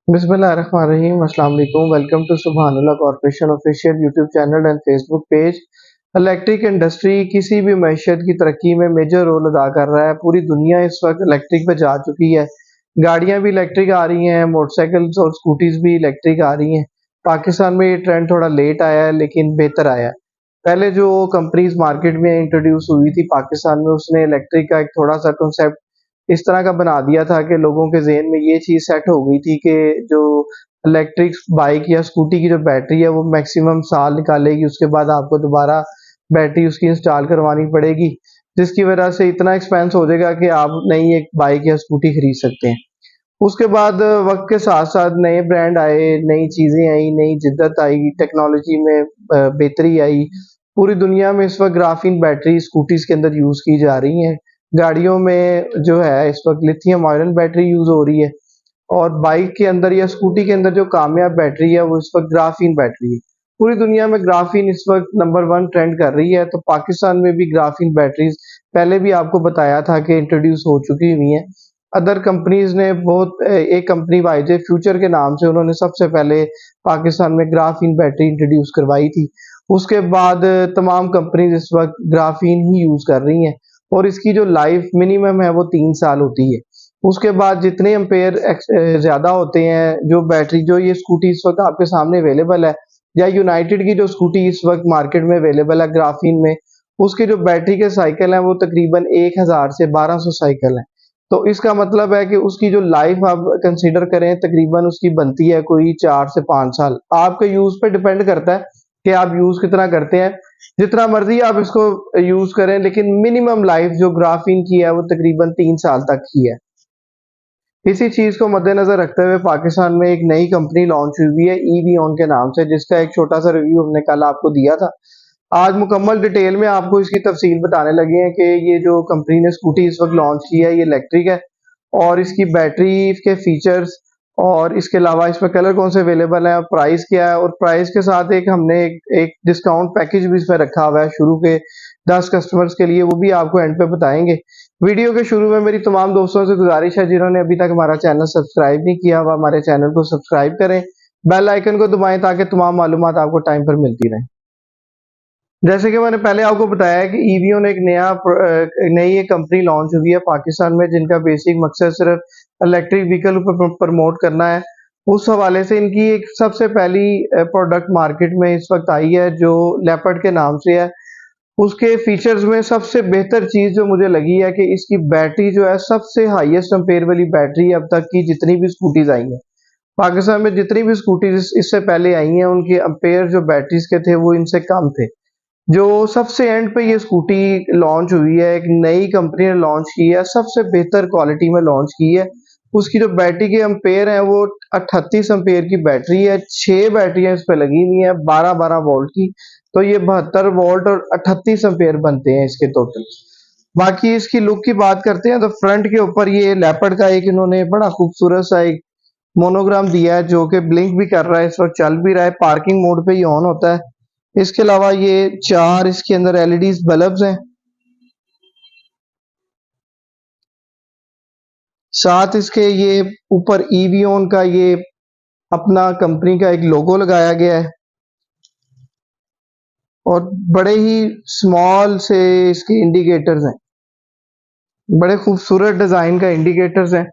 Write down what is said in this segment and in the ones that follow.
बिस्मिल्लाहिर्रहमानिर्रहीम। अस्सलाम वालेकुम। Welcome to Subhanullah corporation official YouTube channel and Facebook page. Electric industry किसी भी मैशत की तरक्की में मेजर रोल अदा कर रहा है। पूरी दुनिया इस वक्त इलेक्ट्रिक पे जा चुकी है। गाड़ियां भी इलेक्ट्रिक आ रही हैं, मोटरसाइकिल्स और स्कूटीज भी इलेक्ट्रिक आ रही हैं। पाकिस्तान में ये ट्रेंड थोड़ा लेट आया है लेकिन बेहतर आया है। पहले जो कंपनीज मार्केट में इंट्रोड्यूस हुई थी पाकिस्तान में, उसने इलेक्ट्रिक का एक थोड़ा सा कंसेप्ट इस तरह का बना दिया था कि लोगों के ज़हन में ये चीज़ सेट हो गई थी कि जो इलेक्ट्रिक बाइक या स्कूटी की जो बैटरी है वो मैक्सिमम साल निकालेगी, उसके बाद आपको दोबारा बैटरी उसकी इंस्टॉल करवानी पड़ेगी, जिसकी वजह से इतना एक्सपेंस हो जाएगा कि आप नई एक बाइक या स्कूटी खरीद सकते हैं। उसके बाद वक्त के साथ साथ नए ब्रांड आए, नई चीज़ें आई, नई जिद्दत आई, टेक्नोलॉजी में बेहतरी आई। पूरी दुनिया में इस वक्त ग्राफीन बैटरी स्कूटीज के अंदर यूज़ की जा रही हैं। गाड़ियों में जो है इस वक्त लिथियम आयरन बैटरी यूज़ हो रही है, और बाइक के अंदर या स्कूटी के अंदर जो कामयाब बैटरी है वो इस वक्त ग्राफीन बैटरी है। पूरी दुनिया में ग्राफीन इस वक्त नंबर वन ट्रेंड कर रही है, तो पाकिस्तान में भी ग्राफीन बैटरीज पहले भी आपको बताया था कि इंट्रोड्यूस हो चुकी हुई हैं। अदर कंपनीज ने बहुत एक कंपनी वाईजे फ्यूचर के नाम से उन्होंने सबसे पहले पाकिस्तान में ग्राफीन बैटरी इंट्रोड्यूस करवाई थी। उसके बाद तमाम कंपनीज इस वक्त ग्राफीन ही यूज कर रही हैं, और इसकी जो लाइफ मिनिमम है वो 3 साल होती है। उसके बाद जितने एम्पेयर ज्यादा होते हैं, जो बैटरी जो ये स्कूटी इस वक्त आपके सामने अवेलेबल है, या यूनाइटेड की जो स्कूटी इस वक्त मार्केट में अवेलेबल है ग्राफीन में, उसके जो बैटरी के साइकिल हैं वो तकरीबन 1000 से 1200 साइकिल हैं। तो इसका मतलब है कि उसकी जो लाइफ आप कंसीडर करें, तकरीबन उसकी बनती है कोई 4 से 5 साल। आपके यूज पे डिपेंड करता है कि आप यूज कितना करते हैं। जितना मर्जी आप इसको यूज करें, लेकिन मिनिमम लाइफ जो ग्राफीन की है वो तकरीबन 3 साल तक की है। इसी चीज को मद्देनजर रखते हुए पाकिस्तान में एक नई कंपनी लॉन्च हुई है ईवीऑन के नाम से, जिसका एक छोटा सा रिव्यू हमने कल आपको दिया था। आज मुकम्मल डिटेल में आपको इसकी तफसील बताने लगे हैं कि ये जो कंपनी ने स्कूटी इस वक्त लॉन्च की है ये इलेक्ट्रिक है, और इसकी बैटरी, इसके फीचर्स, और इसके अलावा इसमें कलर कौन से अवेलेबल है और प्राइस क्या है। और प्राइस के साथ हमने एक डिस्काउंट पैकेज भी इसमें रखा हुआ है शुरू के 10 कस्टमर्स के लिए, वो भी आपको एंड पे बताएंगे। वीडियो के शुरू में मेरी तमाम दोस्तों से गुजारिश है, जिन्होंने अभी तक हमारा चैनल सब्सक्राइब नहीं किया वह हमारे चैनल को सब्सक्राइब करें, बेल आइकन को दबाएं ताकि तमाम मालूमात आपको टाइम पर मिलती रहे। जैसे कि मैंने पहले आपको बताया कि ईवीओ ने एक नई एक कंपनी लॉन्च हुई है पाकिस्तान में, जिनका बेसिक मकसद सिर्फ इलेक्ट्रिक व्हीकल को प्रमोट करना है। उस हवाले से इनकी एक सबसे पहली प्रोडक्ट मार्केट में इस वक्त आई है जो लेपर्ड के नाम से है। उसके फीचर्स में सबसे बेहतर चीज जो मुझे लगी है कि इसकी बैटरी जो है सबसे हाईएस्ट एम्पेयर वाली बैटरी अब तक की जितनी भी स्कूटीज आई हैं पाकिस्तान में, जितनी भी स्कूटीज इससे पहले आई हैं, उनके एम्पेयर जो बैटरीज के थे वो इनसे कम थे। जो सबसे एंड पे ये स्कूटी लॉन्च हुई है, एक नई कंपनी ने लॉन्च की है, सबसे बेहतर क्वालिटी में लॉन्च की है। उसकी जो बैटरी के एम्पेयर हैं वो 38 एम्पेयर की बैटरी है। 6 बैटरियां इस पे लगी हुई हैं 12-12 वोल्ट की, तो ये 72 वोल्ट और 38 एम्पेयर बनते हैं इसके टोटल। बाकी इसकी लुक की बात करते हैं तो फ्रंट के ऊपर ये लेपर्ड का एक इन्होंने बड़ा खूबसूरत सा एक मोनोग्राम दिया है, जो कि ब्लिंक भी कर रहा है, इस वक्त चल भी रहा है, पार्किंग मोड पे ही ऑन होता है। इसके अलावा ये 4 इसके अंदर एलईडी बल्ब्स हैं। साथ इसके ये ऊपर ईवीओन का ये अपना कंपनी का एक लोगो लगाया गया है, और बड़े ही स्मॉल से इसके इंडिकेटर्स हैं, बड़े खूबसूरत डिजाइन का इंडिकेटर्स हैं।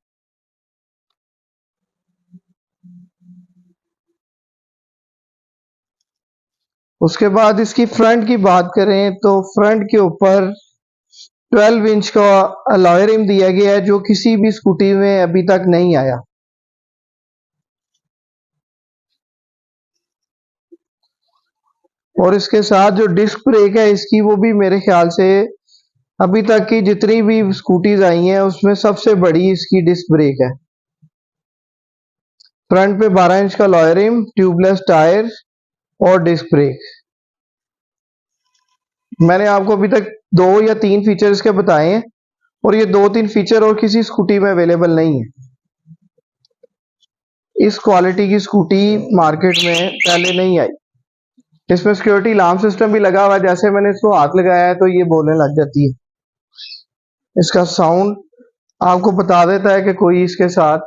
उसके बाद इसकी फ्रंट की बात करें तो फ्रंट के ऊपर 12 इंच का अलॉय रिम दिया गया है, जो किसी भी स्कूटी में अभी तक नहीं आया। और इसके साथ जो डिस्क ब्रेक है इसकी, वो भी मेरे ख्याल से अभी तक की जितनी भी स्कूटीज आई हैं उसमें सबसे बड़ी इसकी डिस्क ब्रेक है। फ्रंट पे 12 इंच का अलॉय रिम, ट्यूबलेस टायर और डिस्क ब्रेक। मैंने आपको अभी तक 2 या 3 फीचर इसके बताए हैं, और ये 2-3 फीचर और किसी स्कूटी में अवेलेबल नहीं है। इस क्वालिटी की स्कूटी मार्केट में पहले नहीं आई। इसमें सिक्योरिटी अलार्म सिस्टम भी लगा हुआ है, जैसे मैंने इसको हाथ लगाया है तो ये बोलने लग जाती है। इसका साउंड आपको बता देता है कि कोई इसके साथ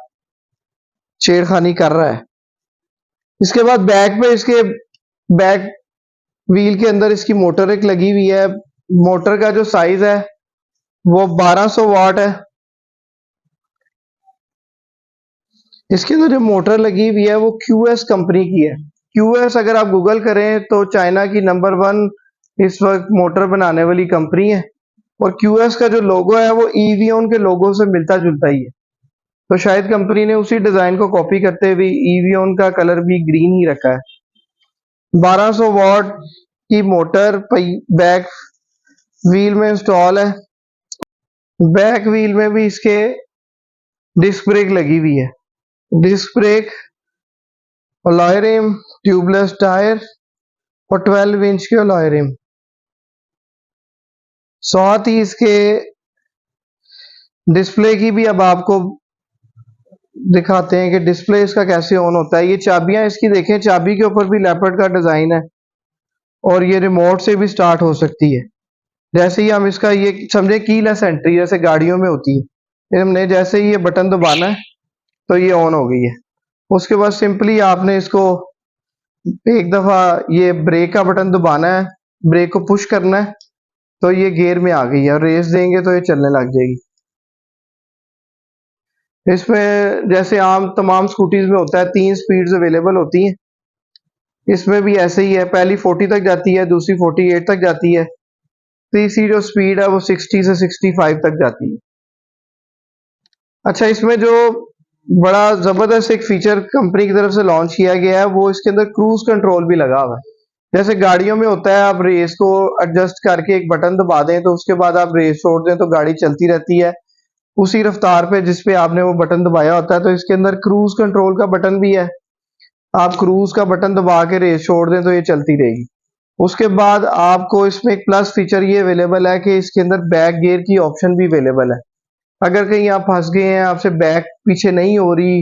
छेड़खानी कर रहा है। इसके बाद बैक पे इसके बैक व्हील के अंदर इसकी मोटर एक लगी हुई है। मोटर का जो साइज है वो 1200 वाट है। इसके अंदर जो मोटर लगी हुई है वो QS कंपनी की है। QS अगर आप गूगल करें तो चाइना की नंबर 1 इस वक्त मोटर बनाने वाली कंपनी है, और QS का जो लोगो है वो EVON के लोगो से मिलता जुलता ही है। तो शायद कंपनी ने उसी डिजाइन को कॉपी करते हुए EVON का कलर भी ग्रीन ही रखा है। 1200 वॉट की मोटर बैक व्हील में इंस्टॉल है। बैक व्हील में भी इसके डिस्क ब्रेक लगी हुई है। Disc brake, alloy rim, tubeless tyre और 12 इंच के अलॉय रिम। साथ ही इसके डिस्प्ले की भी अब आपको दिखाते हैं कि डिस्प्ले इसका कैसे ऑन होता है। ये चाबियां इसकी देखें, चाबी के ऊपर भी लेपर्ड का डिजाइन है और ये रिमोट से भी स्टार्ट हो सकती है। जैसे ही हम इसका ये समझे कीलेस एंट्री जैसे गाड़ियों में होती है, हमने जैसे ही ये बटन दबाना है तो ये ऑन हो गई है। उसके बाद सिंपली आपने इसको एक दफा ये ब्रेक का बटन दबाना है, ब्रेक को पुश करना है तो ये गियर में आ गई है, और रेस देंगे तो ये चलने लग जाएगी। इसमें जैसे आम तमाम स्कूटीज में होता है 3 स्पीड्स अवेलेबल होती हैं, इसमें भी ऐसे ही है। पहली 40 तक जाती है, दूसरी 48 तक जाती है, तीसरी जो स्पीड है वो 60 से 65 तक जाती है। अच्छा, इसमें जो बड़ा जबरदस्त एक फीचर कंपनी की तरफ से लॉन्च किया गया है वो इसके अंदर क्रूज कंट्रोल भी लगा हुआ है। जैसे गाड़ियों में होता है आप रेस को एडजस्ट करके एक बटन दबा दें तो उसके बाद आप रेस छोड़ दें तो गाड़ी चलती रहती है उसी रफ्तार पे जिस पे आपने वो बटन दबाया होता है। तो इसके अंदर क्रूज कंट्रोल का बटन भी है, आप क्रूज का बटन दबा के रेस छोड़ दें तो ये चलती रहेगी। उसके बाद आपको इसमें एक प्लस फीचर ये अवेलेबल है कि इसके अंदर बैक गियर की ऑप्शन भी अवेलेबल है। अगर कहीं आप फंस गए हैं, आपसे बैक पीछे नहीं हो रही,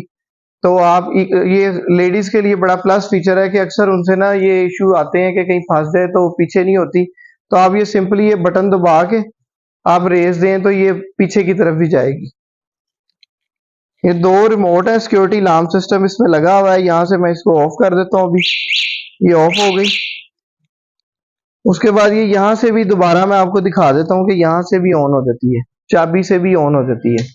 तो आप ये लेडीज के लिए बड़ा प्लस फीचर है कि अक्सर उनसे ना ये इश्यू आते हैं कि कहीं फंस जाए तो पीछे नहीं होती, तो आप ये सिंपली ये बटन दबा के आप रेस दें तो ये पीछे की तरफ भी जाएगी। ये 2 रिमोट है, सिक्योरिटी अलार्म सिस्टम इसमें लगा हुआ है। यहाँ से मैं इसको ऑफ कर देता हूँ, अभी ये ऑफ हो गई। उसके बाद ये यहाँ से भी दोबारा मैं आपको दिखा देता हूँ कि यहाँ से भी ऑन हो जाती है, चाबी से भी ऑन हो जाती है।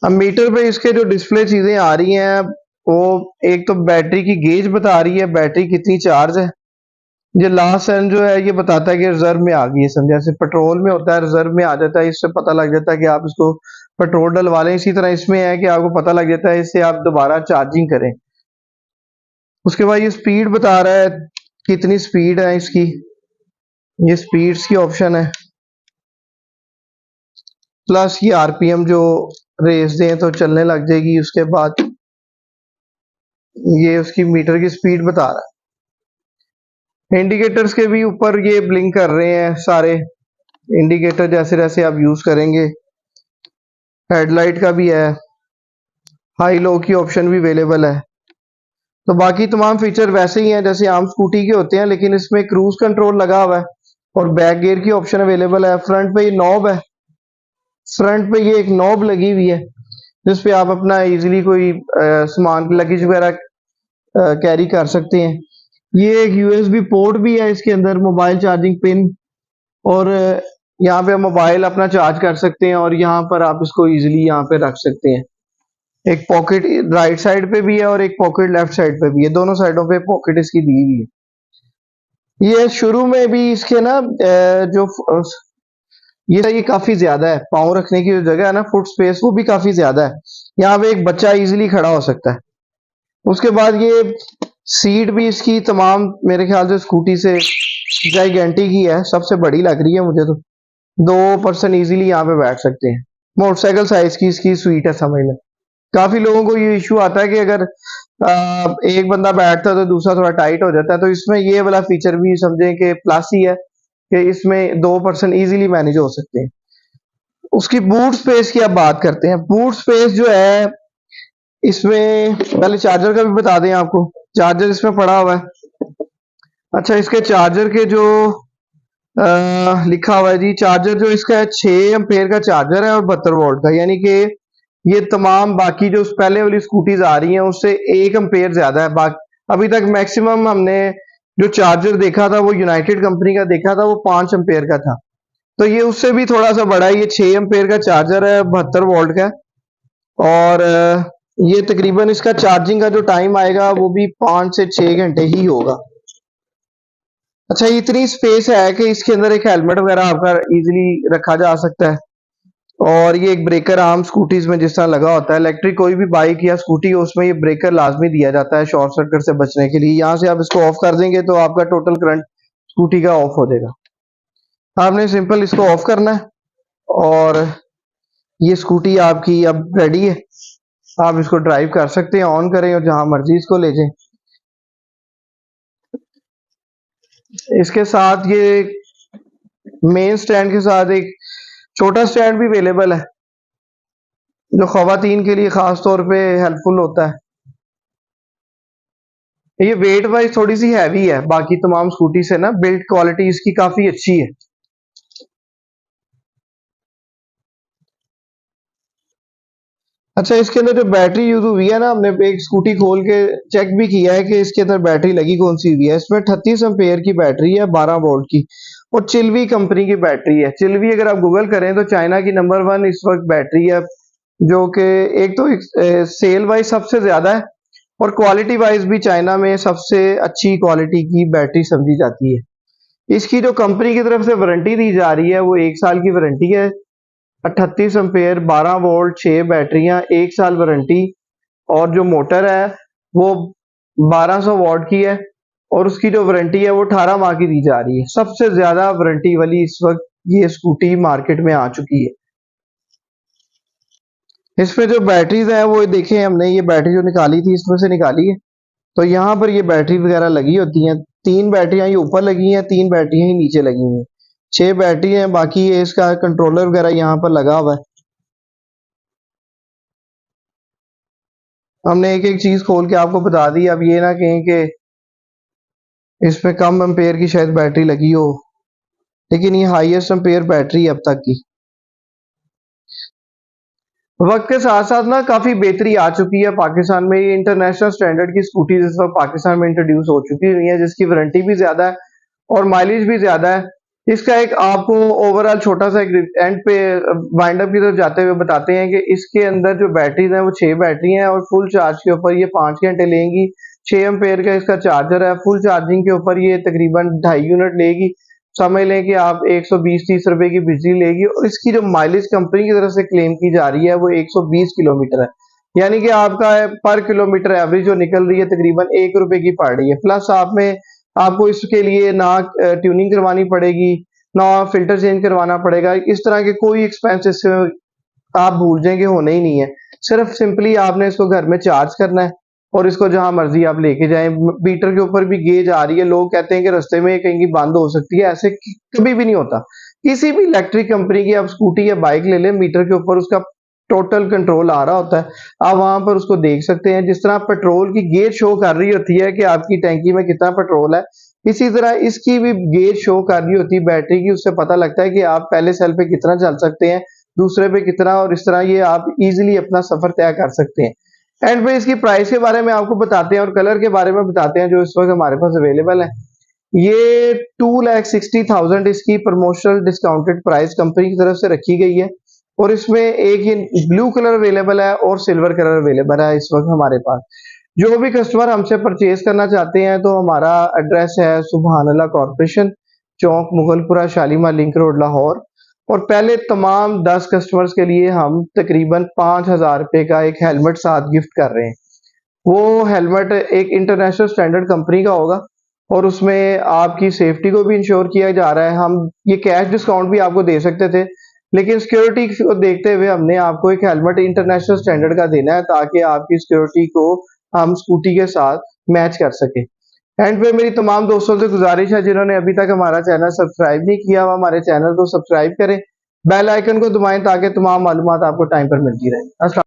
अब मीटर पे इसके जो डिस्प्ले चीजें आ रही हैं वो एक तो बैटरी की गेज बता रही है, बैटरी कितनी चार्ज है। ये लास्ट सेल जो है ये बताता है कि रिजर्व में आ गई है। समझे जैसे पेट्रोल में होता है रिजर्व में आ जाता है, इससे पता लग जाता है कि आप इसको पेट्रोल डलवा लें। इसी तरह इसमें है कि आपको पता लग जाता है, इससे आप दोबारा चार्जिंग करें। उसके बाद ये स्पीड बता रहा है कितनी स्पीड है इसकी, ये स्पीड्स की ऑप्शन है, प्लस ये RPM जो रेस दें तो चलने लग जाएगी। उसके बाद ये उसकी मीटर की स्पीड बता रहा है। इंडिकेटर्स के भी ऊपर ये ब्लिंक कर रहे हैं सारे इंडिकेटर जैसे जैसे आप यूज करेंगे। हेडलाइट का भी है, हाई लो की ऑप्शन भी अवेलेबल है। तो बाकी तमाम फीचर वैसे ही हैं जैसे आम स्कूटी के होते हैं, लेकिन इसमें क्रूज कंट्रोल लगा हुआ है और बैक गियर की ऑप्शन अवेलेबल है। फ्रंट पे ये नॉब है, फ्रंट पे ये एक नॉब लगी हुई है जिसपे आप अपना इजीली कोई सामान लगेज वगैरह कैरी कर सकते हैं। ये एक USB पोर्ट भी है इसके अंदर, मोबाइल चार्जिंग पिन, और यहाँ पे मोबाइल अपना चार्ज कर सकते हैं और यहाँ पर आप इसको इजीली यहाँ पे रख सकते हैं। एक पॉकेट राइट साइड पे भी है और एक पॉकेट लेफ्ट साइड पे भी है, दोनों साइडों पे पॉकेट इसकी दी हुई है। ये शुरू में भी इसके ना जो ये काफी ज्यादा है, पाँव रखने की जो जगह है ना, फुट स्पेस, वो भी काफी ज्यादा है। यहाँ पे एक बच्चा इजीली खड़ा हो सकता है। उसके बाद ये सीट भी इसकी तमाम मेरे ख्याल से स्कूटी से जाइगेंटिक ही है, सबसे बड़ी लग रही है मुझे तो। 2 पर्सन इजीली यहाँ पे बैठ सकते हैं। मोटरसाइकिल साइज की इसकी स्वीट है, समझ लें। काफी लोगों को ये इश्यू आता है कि अगर एक बंदा बैठता है तो दूसरा थोड़ा टाइट हो जाता है, तो इसमें ये वाला फीचर भी समझें कि प्लस ही है कि इसमें 2 पर्सन इजीली मैनेज हो सकते हैं। उसकी बूट स्पेस की अब बात करते हैं। बूट स्पेस जो है इसमें पहले चार्जर का भी बता दें आपको, चार्जर इसमें पड़ा हुआ है। अच्छा, इसके चार्जर के जो लिखा हुआ है जी, चार्जर जो इसका है 6 एम्पेयर का चार्जर है और 72 वोल्ट का, यानी कि ये तमाम बाकी जो पहले वाली स्कूटीज आ रही हैं उससे 1 एम्पेयर ज्यादा है। अभी तक मैक्सिमम हमने जो चार्जर देखा था वो यूनाइटेड कंपनी का देखा था, वो 5 एम्पेयर का था। तो ये उससे भी थोड़ा सा बड़ा है, ये 6 एम्पेयर का चार्जर है, 72 वोल्ट का। और ये तकरीबन इसका चार्जिंग का जो टाइम आएगा वो भी 5 से 6 घंटे ही होगा। अच्छा, इतनी स्पेस है कि इसके अंदर एक हेलमेट वगैरह आपका इजीली रखा जा सकता है। और ये एक ब्रेकर आम स्कूटीज में जिस तरह लगा होता है, इलेक्ट्रिक कोई भी बाइक या स्कूटी हो उसमें ये ब्रेकर लाजमी दिया जाता है शॉर्ट सर्किट से बचने के लिए। यहाँ से आप इसको ऑफ कर देंगे तो आपका टोटल करंट स्कूटी का ऑफ हो जाएगा। आपने सिंपल इसको ऑफ करना है और ये स्कूटी आपकी अब रेडी है। आप इसको ड्राइव कर सकते हैं, ऑन करें और जहां मर्जी इसको ले जाएं। इसके साथ ये मेन स्टैंड के साथ एक छोटा स्टैंड भी अवेलेबल है जो खवातीन के लिए खास तौर पे हेल्पफुल होता है। ये वेट वाइज थोड़ी सी हैवी है, बाकी तमाम स्कूटी से ना बिल्ड क्वालिटी इसकी काफी अच्छी है। अच्छा, इसके अंदर जो बैटरी यूज हुई है ना, हमने एक स्कूटी खोल के चेक भी किया है कि इसके अंदर बैटरी लगी कौन सी हुई है। इसमें 38 एम्पेयर की बैटरी है, 12 वोल्ट की, और चिल्वी कंपनी की बैटरी है। चिल्वी अगर आप गूगल करें तो चाइना की नंबर 1 इस वक्त बैटरी है, जो कि एक तो सेल वाइज सबसे ज्यादा है और क्वालिटी वाइज भी चाइना में सबसे अच्छी क्वालिटी की बैटरी समझी जाती है। इसकी जो कंपनी की तरफ से वारंटी दी जा रही है वो 1 साल की वारंटी है। 38 एम्पेयर, 12 वोल्ट, 6 बैटरियां, 1 साल वारंटी। और जो मोटर है वो 1200 वॉट की है और उसकी जो वारंटी है वो 18 माह की दी जा रही है। सबसे ज्यादा वारंटी वाली इस वक्त ये स्कूटी मार्केट में आ चुकी है। इसमें जो बैटरीज है वो देखें, हमने ये बैटरी जो निकाली थी इसमें से निकाली है। तो यहाँ पर ये बैटरी वगैरह लगी होती हैं। 3 बैटरियां ये ऊपर लगी हैं, 3 बैटरियां ही नीचे लगी हुई हैं। 6 बैटरी हैं, बाकी ये इसका कंट्रोलर वगैरह यहाँ पर लगा हुआ है। हमने एक एक चीज खोल के आपको बता दी। अब ये ना कहें कि इसमें कम एम्पेयर की शायद बैटरी लगी हो, लेकिन ये हाईएस्ट एम्पेयर बैटरी है अब तक की। वक्त के साथ साथ ना काफी बेहतरी आ चुकी है पाकिस्तान में। ये इंटरनेशनल स्टैंडर्ड की स्कूटी इस वक्त पाकिस्तान में इंट्रोड्यूस हो चुकी है, जिसकी वारंटी भी ज्यादा है और माइलेज भी ज्यादा है। इसका एक आपको ओवरऑल छोटा सा एक एंड पे वाइंड अप की तरफ जाते हुए बताते हैं कि इसके अंदर जो बैटरीज हैं वो 6 बैटरी हैं और फुल चार्ज के ऊपर ये 5 घंटे लेंगी। 6 एम्पेयर का इसका चार्जर है। फुल चार्जिंग के ऊपर ये तकरीबन 2.5 यूनिट लेगी। समझ लें कि आप 120-30 रुपए की बिजली लेगी और इसकी जो माइलेज कंपनी की तरफ से क्लेम की जा रही है वो 120 किलोमीटर है। यानी कि आपका पर किलोमीटर एवरेज जो निकल रही है तकरीबन 1 रुपए की पड़ रही है। प्लस आप में आपको इसके लिए ना ट्यूनिंग करवानी पड़ेगी, ना फिल्टर चेंज करवाना पड़ेगा। इस तरह के कोई एक्सपेंस इससे आप भूल जाएंगे, होने ही नहीं है। सिर्फ सिंपली आपने इसको घर में चार्ज करना है और इसको जहां मर्जी आप लेके जाएं। मीटर के ऊपर भी गेज आ रही है। लोग कहते हैं कि रास्ते में कहीं बंद हो सकती है, ऐसे कभी भी नहीं होता। किसी भी इलेक्ट्रिक कंपनी की आप स्कूटी या बाइक ले लें, मीटर के ऊपर उसका टोटल कंट्रोल आ रहा होता है। आप वहां पर उसको देख सकते हैं। जिस तरह पेट्रोल की गेज शो कर रही होती है कि आपकी टैंकी में कितना पेट्रोल है, इसी तरह इसकी भी गेज शो कर रही होती है बैटरी की। उससे पता लगता है कि आप पहले सेल पे कितना चल सकते हैं, दूसरे पे कितना, और इस तरह ये आप इजीली अपना सफर तय कर सकते हैं। एंड पे इसकी प्राइस के बारे में आपको बताते हैं और कलर के बारे में बताते हैं जो इस वक्त हमारे पास अवेलेबल है। ये 2,60,000 इसकी प्रमोशनल डिस्काउंटेड प्राइस कंपनी की तरफ से रखी गई है और इसमें एक ये ब्लू कलर अवेलेबल है और सिल्वर कलर अवेलेबल है इस वक्त हमारे पास। जो भी कस्टमर हमसे परचेज करना चाहते हैं तो हमारा एड्रेस है सुभान अल्लाह कॉर्पोरेशन, चौक मुगलपुरा, शालीमार लिंक रोड, लाहौर। और पहले तमाम 10 कस्टमर्स के लिए हम तकरीबन 5,000 रुपए का एक हेलमेट साथ गिफ्ट कर रहे हैं। वो हेलमेट एक इंटरनेशनल स्टैंडर्ड कंपनी का होगा और उसमें आपकी सेफ्टी को भी इंश्योर किया जा रहा है। हम ये कैश डिस्काउंट भी आपको दे सकते थे, लेकिन सिक्योरिटी को देखते हुए हमने आपको एक हेलमेट इंटरनेशनल स्टैंडर्ड का देना है ताकि आपकी सिक्योरिटी को हम स्कूटी के साथ मैच कर सके। एंड पे मेरी तमाम दोस्तों से गुजारिश है जिन्होंने अभी तक हमारा चैनल सब्सक्राइब नहीं किया हुआ, हमारे चैनल को सब्सक्राइब करें, बेल आइकन को दबाएं ताकि तमाम मालूमात आपको टाइम पर मिलती रहे। अस्सलाम।